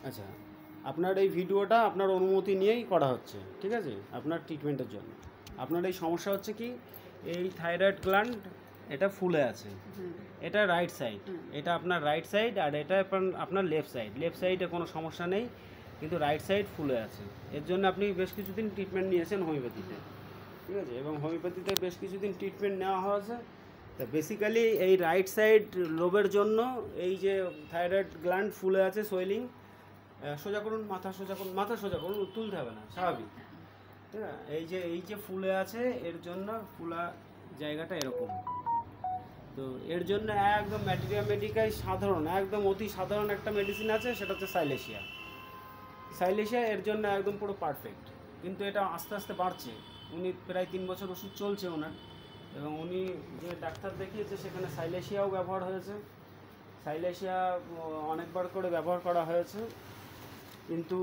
আচ্ছা, আপনার এই ভিডিওটা আপনার অনুমতি নিয়েই করা হচ্ছে, ঠিক আছে? আপনার ট্রিটমেন্টের জন্য। আপনার এই সমস্যা হচ্ছে কি, এই থাইরয়েড গ্ল্যান্ড এটা ফুলে আছে। এটা রাইট সাইড, এটা আপনার রাইট সাইড, আর এটা আপনার লেফট সাইড। লেফট সাইডে কোনো সমস্যা নেই, কিন্তু রাইট সাইড ফুলে আছে। এর জন্য আপনি বেশ কিছুদিন ট্রিটমেন্ট নিয়েছেন হোমিওপ্যাথিতে, ঠিক আছে? এবং হোমিওপ্যাথিতে বেশ কিছুদিন ট্রিটমেন্ট নেওয়া হয়েছে। তা বেসিক্যালি এই রাইট সাইড লোবের জন্য এই যে থাইরয়েড গ্ল্যান্ড ফুলে আছে, সোয়েলিং। সোজা করুন, মাথা সোজা করুন, মাথা সোজা করুন, তুলতে হবে না, স্বাভাবিক। ঠিক আছে? এই যে ফুলে আছে, এর জন্য ফুলা জায়গাটা এরকম। তো এর জন্য একদম ম্যাটেরিয়া মেডিকাই সাধারণ, একদম অতি সাধারণ একটা মেডিসিন আছে, সেটা হচ্ছে সাইলেশিয়া। সাইলেশিয়া এর জন্য একদম পুরো পারফেক্ট। কিন্তু এটা আস্তে আস্তে বাড়ছে। উনি প্রায় 3 বছর ওষুধ চলছে ওনার, এবং উনি যে ডাক্তার দেখিয়েছে সেখানে সাইলেশিয়াও ব্যবহার হয়েছে। সাইলেশিয়া অনেকবার করে ব্যবহার করা হয়েছে, কিন্তু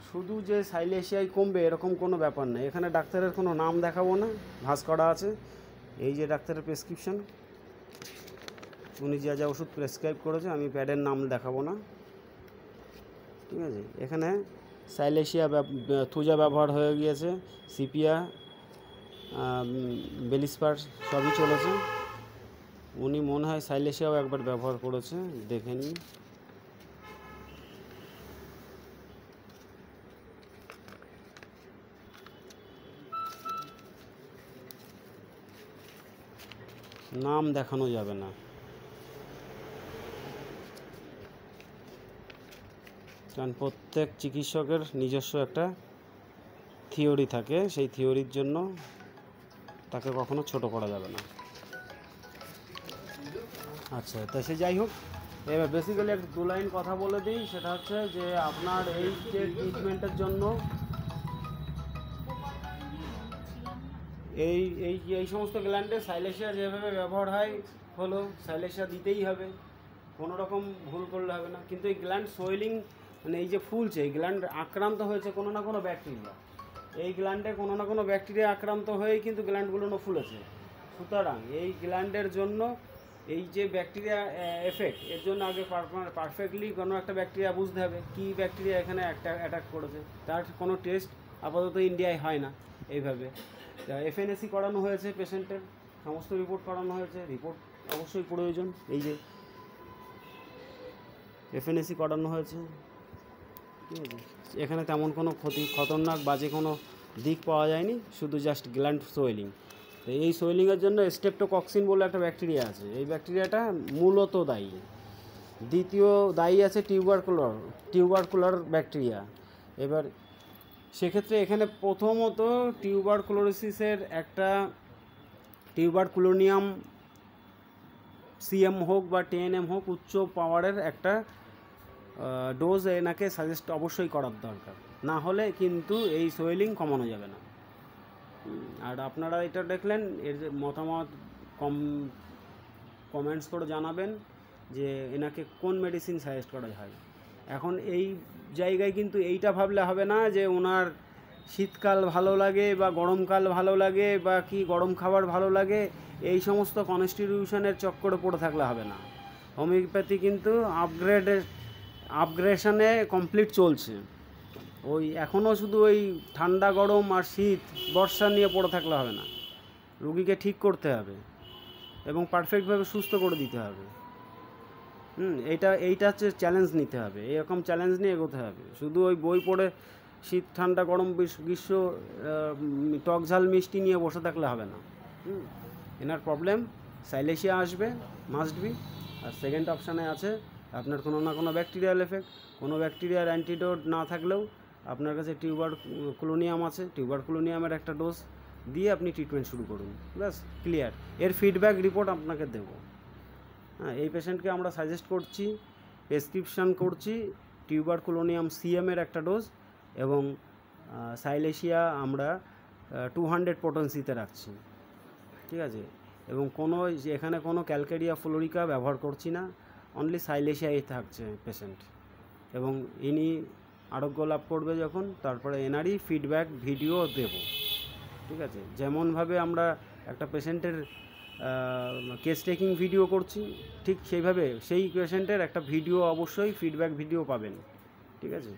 শুধু যে সাইলেশিয়াই কমবে এরকম কোনো ব্যাপার নেই। এখানে ডাক্তারের কোনো নাম দেখাবো না, ভাঁজ করা আছে। এই যে ডাক্তারের প্রেসক্রিপশন, উনি যা যা ওষুধ প্রেসক্রাইব করেছে, আমি প্যাডের নাম দেখাবো না, ঠিক আছে? এখানে সাইলেশিয়া থুজা ব্যবহার হয়ে গিয়েছে, সিপিয়া, বেলিস্পার সবই চলেছে। উনি মনে হয় সাইলেশিয়াও একবার ব্যবহার করেছে, দেখে নিন। নাম দেখানো যাবে না, কারণ প্রত্যেক চিকিৎসকের নিজস্ব একটা থিওরি থাকে, সেই থিওরির জন্য তাকে কখনো ছোট করা যাবে না। আচ্ছা, তা সে যাই হোক, এবার বেসিক্যালি একটা 2 লাইন কথা বলে দিই। সেটা হচ্ছে যে আপনার এই যে ট্রিটমেন্টের জন্য এই এই এই সমস্ত গ্ল্যান্ডে সাইলেশিয়া যেভাবে ব্যবহার হয় হলো, সাইলেশিয়া দিতেই হবে, কোনো রকম ভুল করলে হবে না। কিন্তু এই গ্ল্যান্ড সোয়েলিং, মানে এই যে ফুলছে, এই গ্ল্যান্ড আক্রান্ত হয়েছে কোনো না কোনো ব্যাকটেরিয়া। এই গ্ল্যান্ডে কোনো না কোনো ব্যাকটেরিয়া আক্রান্ত হয়েই কিন্তু গ্ল্যান্ডগুলো ফুলেছে। সুতরাং এই গ্ল্যান্ডের জন্য এই যে ব্যাকটেরিয়া এফেক্ট, এর জন্য আগে পারফেক্টলি কোনো একটা ব্যাকটেরিয়া বুঝতে হবে কী ব্যাকটেরিয়া এখানে একটা অ্যাটাক করেছে। তার কোনো টেস্ট আপাতত ইন্ডিয়ায় হয় না এইভাবে। এফএনএসি করানো হয়েছে, পেশেন্টের সমস্ত রিপোর্ট করানো হয়েছে। রিপোর্ট অবশ্যই প্রয়োজন। এই যে এফএনএসি করানো হয়েছে, ঠিক আছে? এখানে তেমন কোনো খতরনাক বাজে কোনো দিক পাওয়া যায়নি, শুধু জাস্ট গ্ল্যান্ড সোয়েলিং। তো এই সোয়েলিংয়ের জন্য স্টেপটোকক্সিন বলে একটা ব্যাকটেরিয়া আছে, এই ব্যাকটেরিয়াটা মূলত দায়ী। দ্বিতীয় দায়ী আছে টিউবারকুলার ব্যাকটেরিয়া। এবার সেক্ষেত্রে এখানে প্রথমত টিউবারকুলোসিসের একটা টিউবারকুলোনিয়াম সিএম হোক বা 10 হোক, উচ্চ পাওয়ারের একটা ডোজ এনাকে সাজেস্ট অবশ্যই করার দরকার, না হলে কিন্তু এই সোয়েলিং কমানো যাবে না। আর আপনারা এটা দেখলেন, এর যে মতামত কমেন্টস করে জানাবেন যে এনাকে কোন মেডিসিন সাজেস্ট করা হয়। এখন এই জায়গায় কিন্তু এইটা ভাবলে হবে না যে ওনার শীতকাল ভালো লাগে বা গরমকাল ভালো লাগে বা কি গরম খাবার ভালো লাগে, এই সমস্ত কনস্টিটিউশনের চক্করে পড়ে থাকলে হবে না। হোমিওপ্যাথি কিন্তু আপগ্রেশনে কমপ্লিট চলছে। ওই এখনও শুধু ওই ঠান্ডা গরম আর শীত বর্ষা নিয়ে পড়ে থাকলে হবে না, রুগীকে ঠিক করতে হবে এবং পারফেক্টভাবে সুস্থ করে দিতে হবে। এইটা হচ্ছে চ্যালেঞ্জ নিতে হবে, এরকম চ্যালেঞ্জ নিয়ে এগোতে হবে। শুধু ওই বই পড়ে শীত ঠান্ডা গরম গ্রীষ্ম টক ঝাল মিষ্টি নিয়ে বসে থাকলে হবে না। এনার প্রবলেম সাইলেশিয়া আসবে মাস্ট বি। আর সেকেন্ড অপশানে আছে আপনার কোনো না কোনো ব্যাকটেরিয়াল এফেক্ট। কোনো ব্যাকটেরিয়ার অ্যান্টিডোট না থাকলেও আপনার কাছে টিউবারকুলোনিয়াম আছে, টিউবারকুলোনিয়ামের একটা ডোজ দিয়ে আপনি ট্রিটমেন্ট শুরু করুন, ব্যাস ক্লিয়ার। এর ফিডব্যাক রিপোর্ট আপনাকে দেবো। হ্যাঁ, এই পেশেন্টকে আমরা সাজেস্ট করছি, প্রেসক্রিপশান করছি টিউবারকুলোনিয়াম সিএমের একটা ডোজ, এবং সাইলেশিয়া আমরা 200 পোটেন্সিতে রাখছি, ঠিক আছে? এবং এখানে কোনো ক্যালকেরিয়া ফ্লোরিকা ব্যবহার করছি না, অনলি সাইলেশিয়াই থাকছে পেশেন্ট। এবং ইনি আরোগ্য লাভ করবে যখন, তারপরে এনারই ফিডব্যাক ভিডিও দেব, ঠিক আছে? যেমনভাবে আমরা একটা পেশেন্টের কেস টেকিং ভিডিও করছি, ঠিক সেইভাবে সেই পেশেন্টের একটা ভিডিও অবশ্যই ফিডব্যাক ভিডিও পাবেন। ঠিক আছে।